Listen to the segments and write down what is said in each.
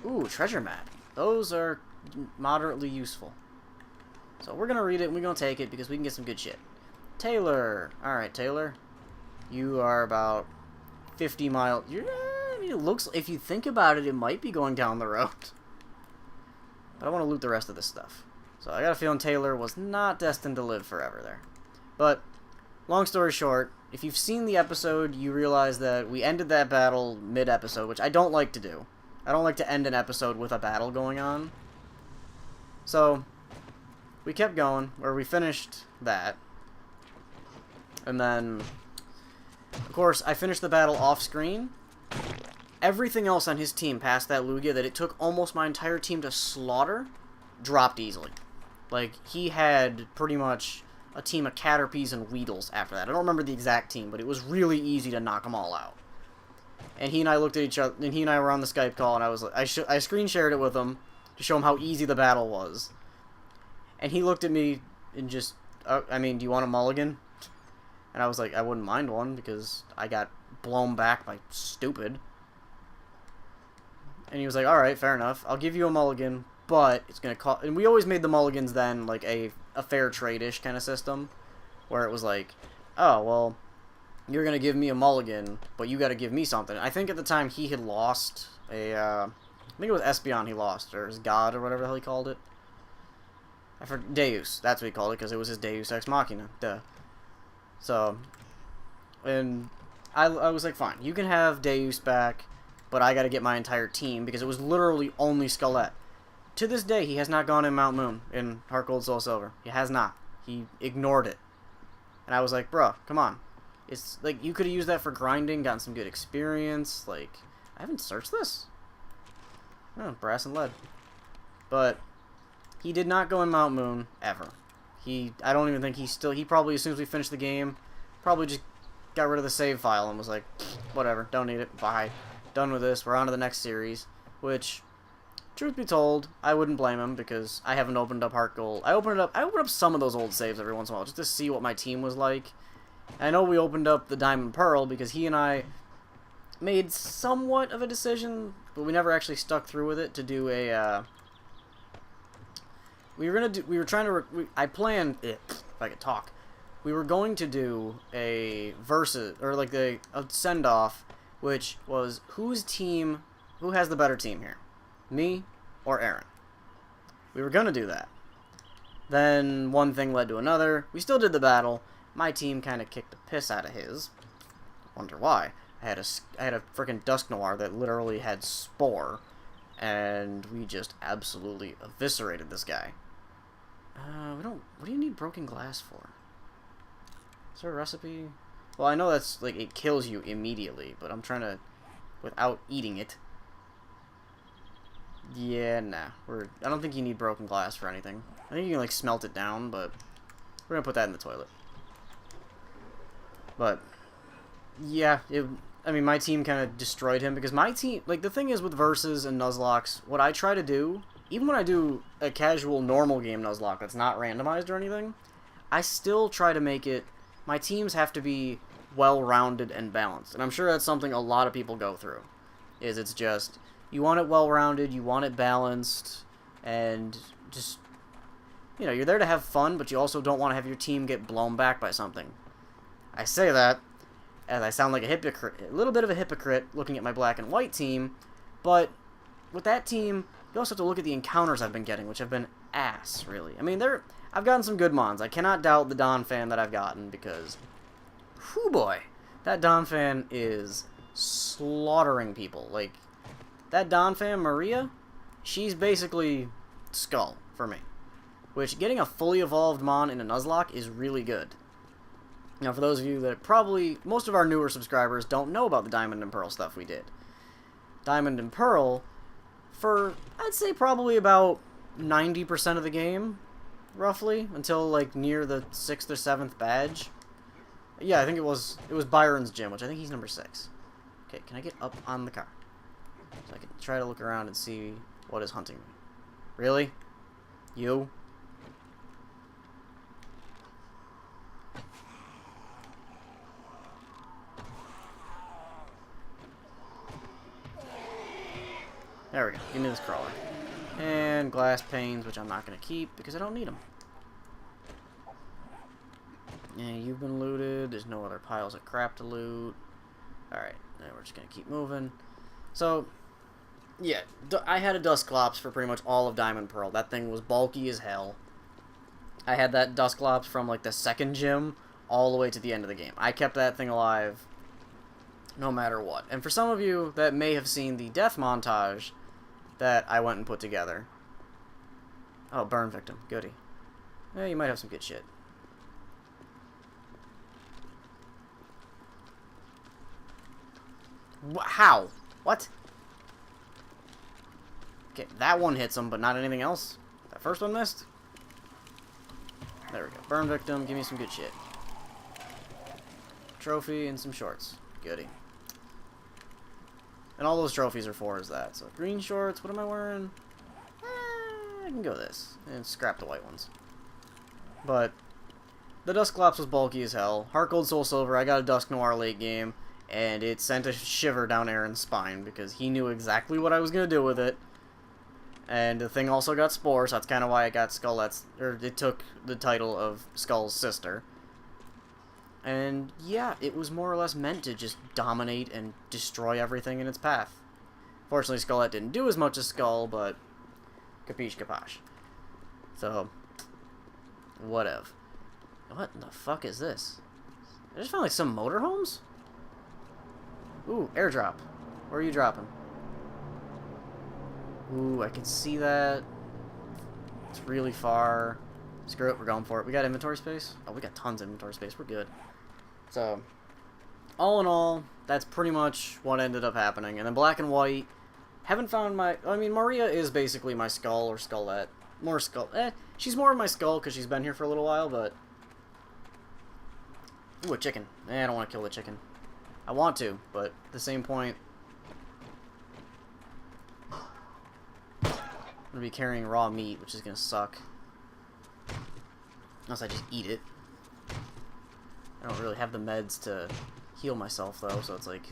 Ooh, treasure map. Those are moderately useful. So we're gonna read it and we're gonna take it because we can get some good shit. Taylor. Alright, Taylor. You are about 50 miles. I mean, it looks, if you think about it, it might be going down the road. But I want to loot the rest of this stuff. So I got a feeling Taylor was not destined to live forever there. But, long story short, if you've seen the episode, you realize that we ended that battle mid-episode, which I don't like to do. I don't like to end an episode with a battle going on. So, we kept going, where we finished that. And then, of course, I finished the battle off-screen. Everything else on his team past that Lugia that it took almost my entire team to slaughter dropped easily. Like, he had pretty much a team of Caterpies and Weedles after that. I don't remember the exact team, but it was really easy to knock them all out. And he and I looked at each other, and he and I were on the Skype call, and I was like, I screen shared it with him to show him how easy the battle was. And he looked at me and just, I mean, do you want a mulligan? And I was like, I wouldn't mind one, because I got blown back by stupid. And he was like, alright, fair enough. I'll give you a mulligan, but it's going to cost... And we always made the mulligans then, like, a fair trade-ish kind of system. Where it was like, oh, well, you're going to give me a mulligan, but you got to give me something. I think at the time he had lost a... I think it was Espeon he lost, or his god, or whatever the hell he called it. I forgot, Deus. That's what he called it, because it was his Deus Ex Machina. Duh. So, and I was like, fine, you can have Deus back, but I gotta get my entire team, because it was literally only Skelet. To this day, he has not gone in Mount Moon in Heart Gold Soul Silver. He has not. He ignored it. And I was like, bro, come on. It's like, you could have used that for grinding, gotten some good experience. Like, I haven't searched this. Oh, brass and lead. But he did not go in Mount Moon, ever. I don't even think he probably, as soon as we finished the game, probably just got rid of the save file and was like, whatever, don't need it, bye. Done with this, we're on to the next series. Which, truth be told, I wouldn't blame him, because I haven't opened up Heart Gold. I open up some of those old saves every once in a while, just to see what my team was like. And I know we opened up the Diamond Pearl, because he and I made somewhat of a decision, but we never actually stuck through with it, to do a, I planned, if I could talk, we were going to do a versus, or like a send-off, which was who has the better team here? Me or Aaron? We were going to do that. Then one thing led to another. We still did the battle. My team kind of kicked the piss out of his. Wonder why. I had a freaking Dusk Noir that literally had Spore, and we just absolutely eviscerated this guy. What do you need broken glass for? Is there a recipe? Well, I know that's, like, it kills you immediately, but I'm trying to, without eating it. Yeah, nah. I don't think you need broken glass for anything. I think you can, like, smelt it down, but we're gonna put that in the toilet. But, yeah, I mean, my team kind of destroyed him, because my team, like, the thing is with Versus and Nuzlocke, what I try to do, even when I do a casual, normal game Nuzlocke that's not randomized or anything, I still try to make it, my teams have to be well-rounded and balanced. And I'm sure that's something a lot of people go through. It's just, you want it well-rounded, you want it balanced, and just, you know, you're there to have fun, but you also don't want to have your team get blown back by something. I say that, as I sound like a hypocrite, a little bit of a hypocrite looking at my black and white team, but with that team, you also have to look at the encounters I've been getting, which have been ass, really. I mean, I've gotten some good mons. I cannot doubt the Donphan that I've gotten, because, whoo boy, that Donphan is slaughtering people. Like, that Donphan, Maria, she's basically Skull for me. Which, getting a fully evolved mon in a Nuzlocke is really good. Now, for those of you that probably, most of our newer subscribers don't know about the Diamond and Pearl stuff we did. Diamond and Pearl, for, I'd say probably about 90% of the game, roughly, until, like, near the 6th or 7th badge. Yeah, I think it was Byron's gym, which I think he's number 6. Okay, can I get up on the car? So I can try to look around and see what is hunting me. Really? You? There we go. Give me this crawler. And glass panes, which I'm not going to keep because I don't need them. Yeah, you've been looted. There's no other piles of crap to loot. Alright, now we're just going to keep moving. So, yeah, I had a Dusclops for pretty much all of Diamond Pearl. That thing was bulky as hell. I had that Dusclops from, like, the second gym all the way to the end of the game. I kept that thing alive no matter what. And for some of you that may have seen the death montage that I went and put together. Oh, burn victim. Goody. Yeah, you might have some good shit. How? What? Okay, that one hits him, but not anything else. That first one missed. There we go. Burn victim. Give me some good shit. Trophy and some shorts. Goody. And all those trophies are for is that. So green shorts. What am I wearing? I can go this and scrap the white ones. But the Dusclops was bulky as hell. Heart Gold Soul Silver. I got a Dusk Noir late game. And it sent a shiver down Aaron's spine because he knew exactly what I was going to do with it. And the thing also got Spore, so that's kind of why it got Skullette's, or it took the title of Skull's sister. And yeah, it was more or less meant to just dominate and destroy everything in its path. Fortunately, Skullette didn't do as much as Skull, but capiche capoche. So, whatever. What in the fuck is this? I just found like some motorhomes? Ooh, airdrop. Where are you dropping? Ooh, I can see that. It's really far. Screw it, we're going for it. We got inventory space? Oh, we got tons of inventory space. We're good. So, all in all, that's pretty much what ended up happening. And then black and white. Haven't found my... I mean, Maria is basically my Skull or Skullette. More Skull... she's more of my Skull because she's been here for a little while, but... Ooh, a chicken. I don't want to kill the chicken. I want to, but at the same point... I'm going to be carrying raw meat, which is going to suck. Unless I just eat it. I don't really have the meds to heal myself, though, so it's like...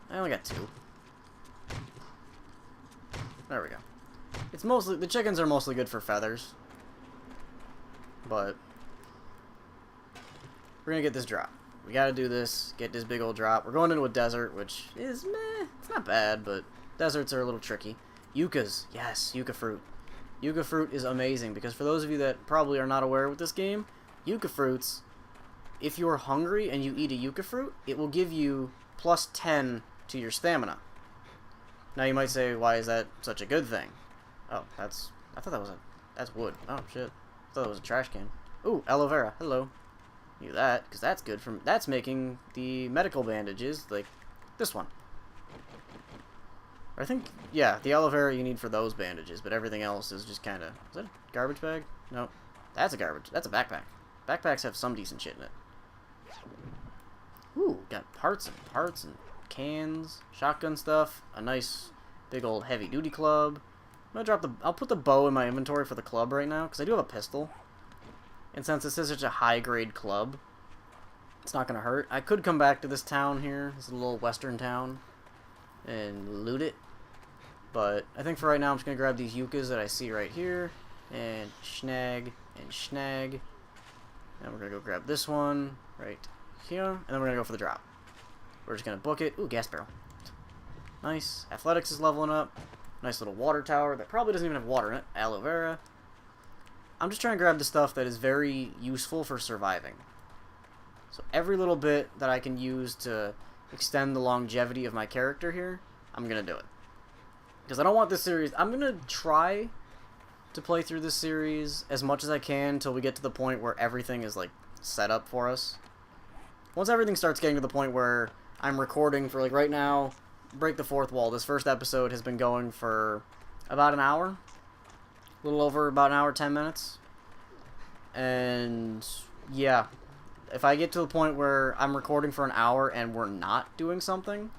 I only got 2. There we go. It's mostly... The chickens are mostly good for feathers. But... we're going to get this drop. We gotta do this, get this big old drop. We're going into a desert, which is meh. It's not bad, but deserts are a little tricky. Yuccas. Yes, yucca fruit. Yucca fruit is amazing, because for those of you that probably are not aware with this game, yucca fruits, if you're hungry and you eat a yucca fruit, it will give you plus 10 to your stamina. Now you might say, why is that such a good thing? Oh, that's... I thought that was a... That's wood. Oh, shit. I thought it was a trash can. Ooh, aloe vera. Hello. Do that, because that's good from... That's making the medical bandages, like this one. I think, yeah, the aloe vera you need for those bandages, but everything else is just kind of... Is that a garbage bag? No. That's a garbage... That's a backpack. Backpacks have some decent shit in it. Ooh, got parts and cans, shotgun stuff, a nice big old heavy-duty club. I'm gonna drop the... I'll put the bow in my inventory for the club right now, because I do have a pistol. And since this is such a high-grade club, it's not going to hurt. I could come back to this town here, this little western town, and loot it. But I think for right now I'm just going to grab these yuccas that I see right here, and snag, and snag. And we're going to go grab this one right here, and then we're going to go for the drop. We're just going to book it. Ooh, gas barrel. Nice. Athletics is leveling up. Nice little water tower that probably doesn't even have water in it. Aloe vera. I'm just trying to grab the stuff that is very useful for surviving. So every little bit that I can use to extend the longevity of my character here, I'm going to do it. Because I don't want this series... I'm going to try to play through this series as much as I can until we get to the point where everything is, like, set up for us. Once everything starts getting to the point where I'm recording for, like, right now, break the fourth wall. This first episode has been going for about an hour. A little over about an hour, 10 minutes. And, yeah. If I get to the point where I'm recording for an hour and we're not doing something,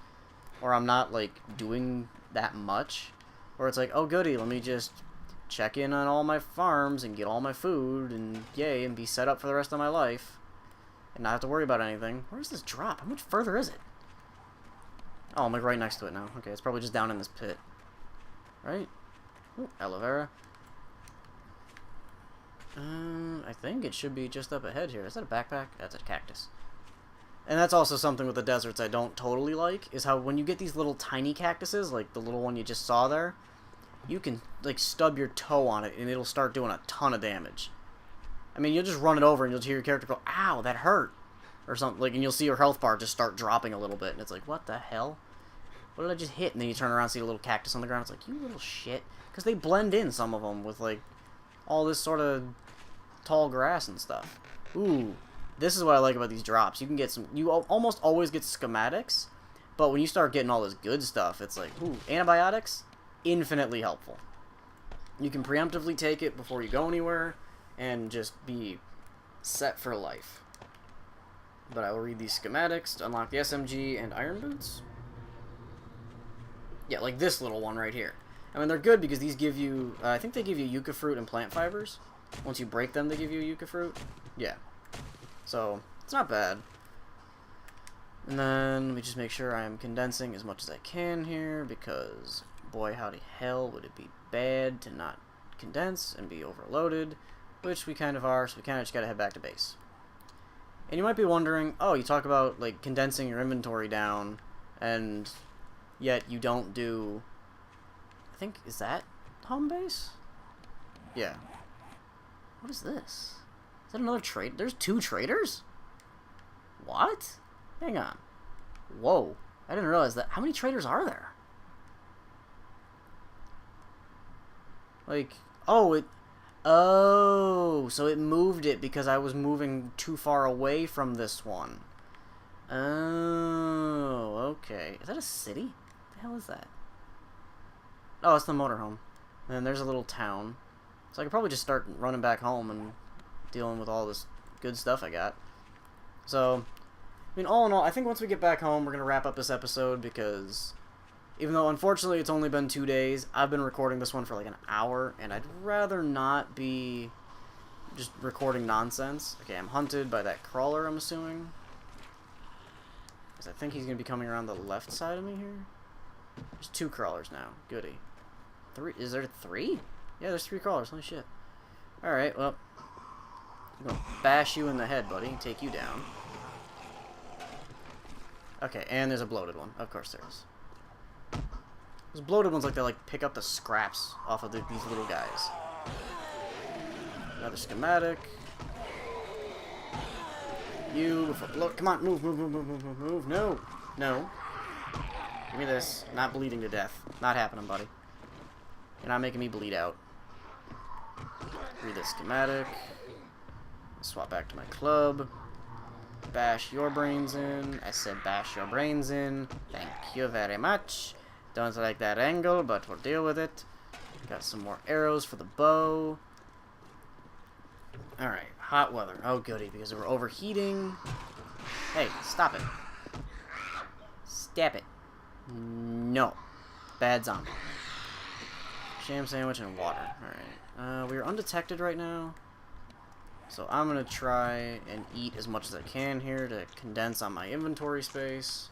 or I'm not, like, doing that much, or it's like, oh, goody, let me just check in on all my farms and get all my food, and yay, and be set up for the rest of my life, and not have to worry about anything. Where's this drop? How much further is it? Oh, I'm, like, right next to it now. Okay, it's probably just down in this pit. right? Ooh, aloe vera. I think it should be just up ahead here. Is that a backpack? That's a cactus. And that's also something with the deserts I don't totally like, is how when you get these little tiny cactuses, like the little one you just saw there, you can, like, stub your toe on it and it'll start doing a ton of damage. I mean, you'll just run it over and you'll hear your character go, ow, that hurt, or something, like, and you'll see your health bar just start dropping a little bit, and it's like, what the hell? What did I just hit? And then you turn around and see a little cactus on the ground. It's like, you little shit. Because they blend in, some of them, with, like, all this sort of tall grass and stuff. Ooh, this is what I like about these drops. You can get some, you almost always get schematics, but when you start getting all this good stuff, it's like, ooh, antibiotics, infinitely helpful. You can preemptively take it before you go anywhere, and just be set for life. But I will read these schematics to unlock the SMG and iron boots. Yeah, like this little one right here. I mean, they're good because these give you, I think they give you yucca fruit and plant fibers. Once you break them, they give you yucca fruit. Yeah. So, it's not bad. And then, let me just make sure I am condensing as much as I can here, because, boy, howdy hell, would it be bad to not condense and be overloaded, which we kind of are, so we kind of just gotta head back to base. And you might be wondering, oh, you talk about, like, condensing your inventory down, and yet you don't do, I think, is that home base? Yeah. What is this? Is that another trade? There's 2 traders? What? Hang on. Whoa. I didn't realize that. How many traders are there? Like, oh, so it moved it because I was moving too far away from this one. Oh, okay. Is that a city? What the hell is that? Oh, it's the motorhome. And then there's a little town. So I could probably just start running back home and dealing with all this good stuff I got. So, I mean, all in all, I think once we get back home, we're going to wrap up this episode because even though, unfortunately, it's only been 2 days, I've been recording this one for like an hour, and I'd rather not be just recording nonsense. Okay, I'm hunted by that crawler, I'm assuming. Because I think he's going to be coming around the left side of me here. There's 2 crawlers now. Goody. 3? Is there 3? Yeah, there's 3 crawlers. Holy shit. Alright, well, I'm going to bash you in the head, buddy, and take you down. Okay, and there's a bloated one. Of course there is. Those bloated ones, like, they, like, pick up the scraps off of these little guys. Another schematic. You, before bloat. Come on, move, move, move, move, move, move, move. No. No. Give me this. Not bleeding to death. Not happening, buddy. You're not making me bleed out. Read the schematic. Swap back to my club. Bash your brains in. I said bash your brains in. Thank you very much. Don't like that angle, but we'll deal with it. Got some more arrows for the bow. Alright, hot weather. Oh, goody, because we're overheating. Hey, stop it. Stop it. No. Bad zombie. Sham sandwich and water. Alright. We're undetected right now. So I'm going to try and eat as much as I can here to condense on my inventory space.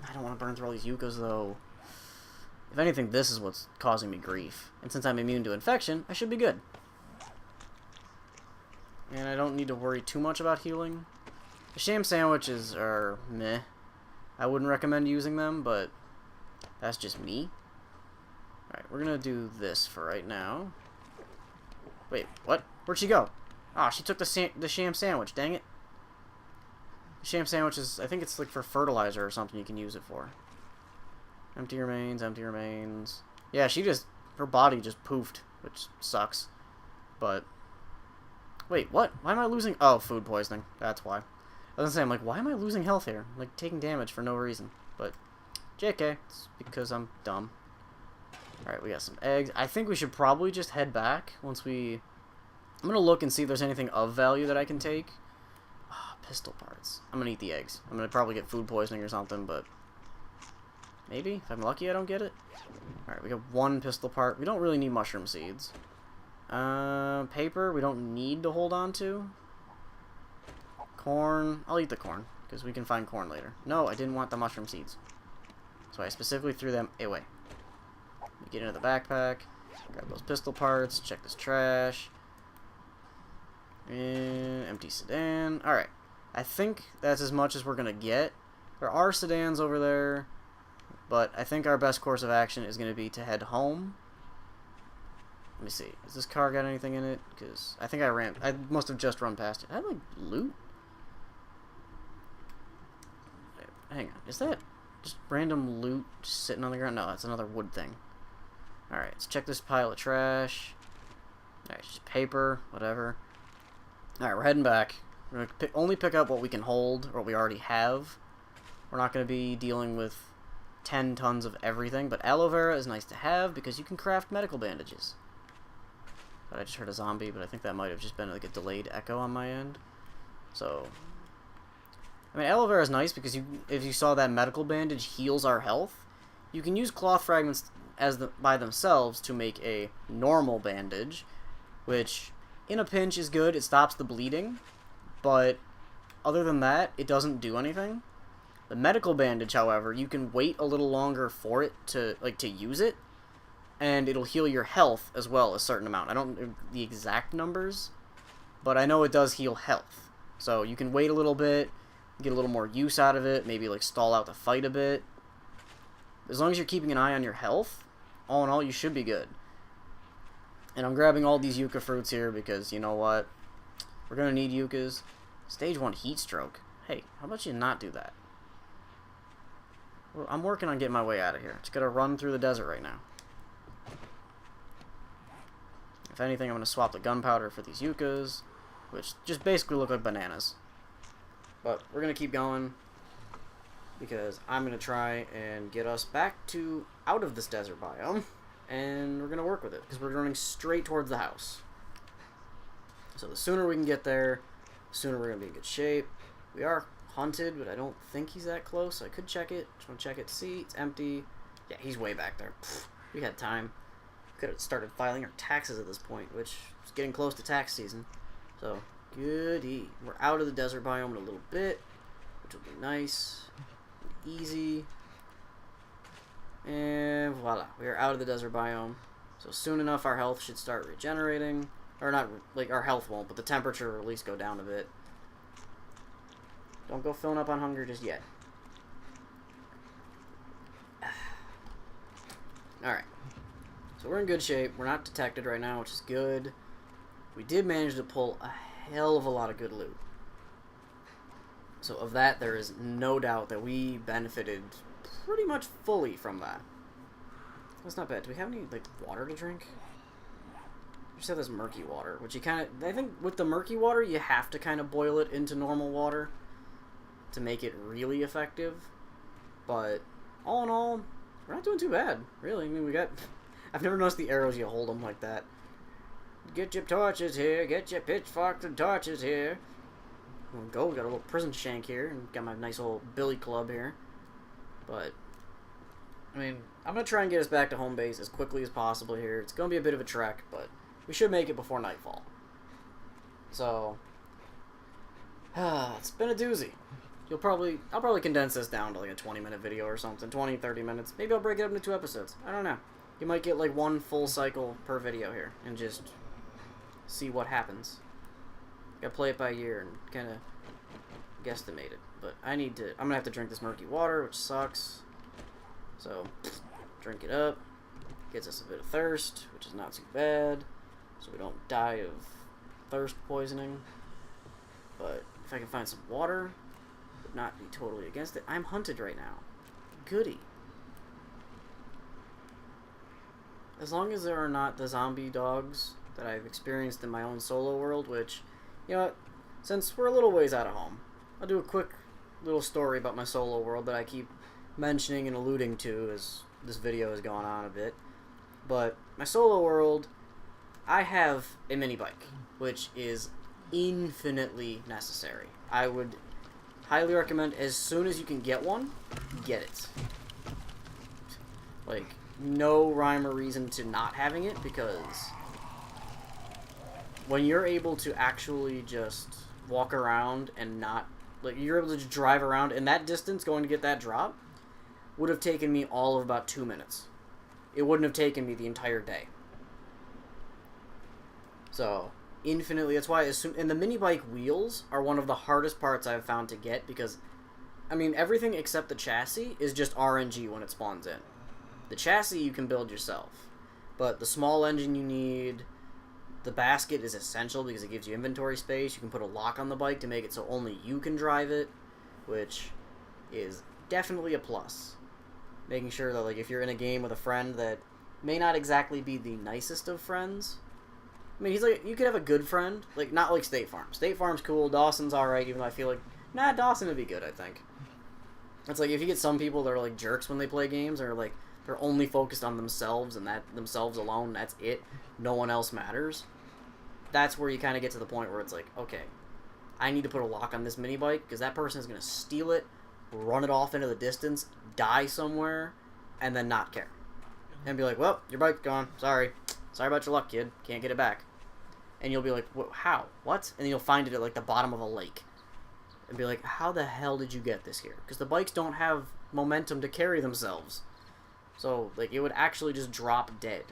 I don't want to burn through all these yuccas, though. If anything, this is what's causing me grief. And since I'm immune to infection, I should be good. And I don't need to worry too much about healing. The sham sandwiches are meh. I wouldn't recommend using them, but that's just me. Alright, we're going to do this for right now. Wait, what? Where'd she go? Ah, she took the sham sandwich, dang it. The sham sandwich is, I think it's like for fertilizer or something you can use it for. Empty remains, empty remains. Yeah, she just, her body just poofed, which sucks. But, wait, what? Why am I losing, oh, food poisoning. That's why. I was gonna say, I'm like, why am I losing health here? I'm like, taking damage for no reason. But, JK, it's because I'm dumb. Alright, we got some eggs. I think we should probably just head back once we... I'm going to look and see if there's anything of value that I can take. Ah, pistol parts. I'm going to eat the eggs. I'm going to probably get food poisoning or something, but... maybe? If I'm lucky, I don't get it. Alright, we got 1 pistol part. We don't really need mushroom seeds. Paper, we don't need to hold on to. Corn. I'll eat the corn, because we can find corn later. No, I didn't want the mushroom seeds. So I specifically threw them away. Let me get into the backpack, grab those pistol parts, check this trash, and empty sedan. Alright, I think that's as much as we're going to get. There are sedans over there, but I think our best course of action is going to be to head home. Let me see. Has this car got anything in it? Because I think I must have just run past it. I have, like, loot? Hang on. Is that just random loot just sitting on the ground? No, that's another wood thing. Alright, let's check this pile of trash. Alright, just paper, whatever. Alright, we're heading back. We're going to only pick up what we can hold, or what we already have. We're not going to be dealing with 10 tons of everything, but aloe vera is nice to have because you can craft medical bandages. But I just heard a zombie, but I think that might have just been like a delayed echo on my end. So, I mean, aloe vera is nice because if you saw that medical bandage heals our health, you can use cloth fragments by themselves to make a normal bandage, which in a pinch is good. It stops the bleeding, but other than that, it doesn't do anything. The medical bandage, however, you can wait a little longer for it to use it, and it'll heal your health as well a certain amount. I don't know the exact numbers, but I know it does heal health. So you can wait a little bit, get a little more use out of it, maybe like stall out the fight a bit. As long as you're keeping an eye on your health, all in all, you should be good. And I'm grabbing all these yucca fruits here because, you know what? We're going to need yuccas. Stage 1 heat stroke. Hey, how about you not do that? Well, I'm working on getting my way out of here. Just gotta run through the desert right now. If anything, I'm gonna swap the gunpowder for these yuccas, which just basically look like bananas. But we're gonna keep going because I'm gonna try and get us back out of this desert biome, and we're gonna work with it because we're running straight towards the house. So the sooner we can get there, the sooner we're gonna be in good shape. We are hunted, but I don't think he's that close, so I could check it. Just want to check it, see, it's empty. Yeah, he's way back there. Pfft, we had time. Could have started filing our taxes at this point, which is getting close to tax season. So, goody. We're out of the desert biome in a little bit, which will be nice and easy. And voila, we are out of the desert biome. So soon enough, our health should start regenerating. Or not, like, our health won't, but the temperature will at least go down a bit. Don't go filling up on hunger just yet. Alright. So we're in good shape. We're not detected right now, which is good. We did manage to pull a hell of a lot of good loot. So of that, there is no doubt that we benefited pretty much fully from that. That's not bad. Do we have any, like, water to drink? We just have this murky water, which you kind of... I think with the murky water, you have to kind of boil it into normal water to make it really effective. But all in all, we're not doing too bad, really. I mean, we got... I've never noticed the arrows, you hold them like that. Get your torches here, get your pitchforks and torches here. We'll go, we got a little prison shank here, and got my nice old billy club here. But, I mean, I'm going to try and get us back to home base as quickly as possible here. It's going to be a bit of a trek, but we should make it before nightfall. So, it's been a doozy. I'll probably condense this down to like a 20-minute video or something, 20, 30 minutes. Maybe I'll break it up into 2 episodes. I don't know. You might get like 1 full cycle per video here and just see what happens. Gotta play it by ear and kind of guesstimate it. But I'm gonna have to drink this murky water, which sucks. So, drink it up. Gets us a bit of thirst, which is not too bad. So we don't die of thirst poisoning. But if I can find some water, would not be totally against it. I'm hunted right now. Goody. As long as there are not the zombie dogs that I've experienced in my own solo world, which, you know what, since we're a little ways out of home, I'll do a quick little story about my solo world that I keep mentioning and alluding to as this video has gone on a bit. But my solo world, I have a mini bike, which is infinitely necessary. I would highly recommend, as soon as you can get one, get it. Like, no rhyme or reason to not having it, because when you're able to actually just walk around and not, like, you're able to just drive around, and that distance going to get that drop would have taken me all of about 2 minutes. it wouldn't have taken me the entire day. So, infinitely, that's why, and the mini bike wheels are one of the hardest parts I've found to get, because, I mean, everything except the chassis is just RNG when it spawns in. The chassis you can build yourself, but the small engine you need, the basket is essential because it gives you inventory space. You can put a lock on the bike to make it so only you can drive it, which is definitely a plus. Making sure that, like, if you're in a game with a friend that may not exactly be the nicest of friends, I mean, he's like, you could have a good friend, like, not like State Farm. State Farm's cool, Dawson's alright, even though I feel like, nah, Dawson would be good, I think. It's like, if you get some people that are, like, jerks when they play games, or, like, they're only focused on themselves, and that themselves alone, that's it, no one else matters, that's where you kind of get to the point where it's like, okay, I need to put a lock on this mini bike, because that person is going to steal it, run it off into the distance, die somewhere, and then not care. And be like, well, your bike's gone, sorry. Sorry about your luck, kid. Can't get it back. And you'll be like, how? What? And then you'll find it at, like, the bottom of a lake. And be like, how the hell did you get this here? Because the bikes don't have momentum to carry themselves. So, like, it would actually just drop dead.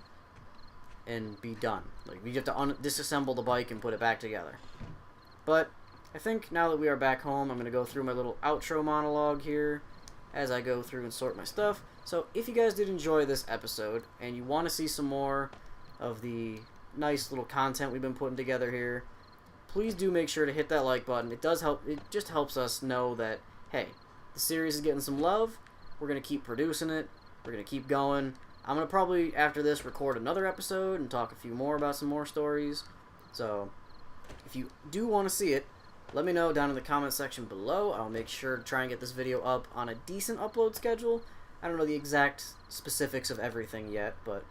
And be done. Like, we have to disassemble the bike and put it back together. But, I think now that we are back home, I'm going to go through my little outro monologue here as I go through and sort my stuff. So, if you guys did enjoy this episode, and you want to see some more of the nice little content we've been putting together here, please do make sure to hit that like button. It does help. It just helps us know that, hey, the series is getting some love. We're going to keep producing it. We're going to keep going. I'm going to probably, after this, record another episode and talk a few more about some more stories. So, if you do want to see it, let me know down in the comment section below. I'll make sure to try and get this video up on a decent upload schedule. I don't know the exact specifics of everything yet, but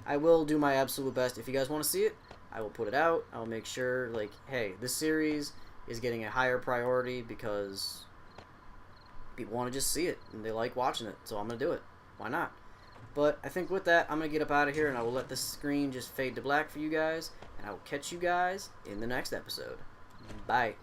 I will do my absolute best. If you guys want to see it, I will put it out. I'll make sure, like, hey, this series is getting a higher priority because people want to just see it, and they like watching it, so I'm going to do it. Why not? But I think with that, I'm going to get up out of here, and I will let this screen just fade to black for you guys, and I will catch you guys in the next episode. Bye.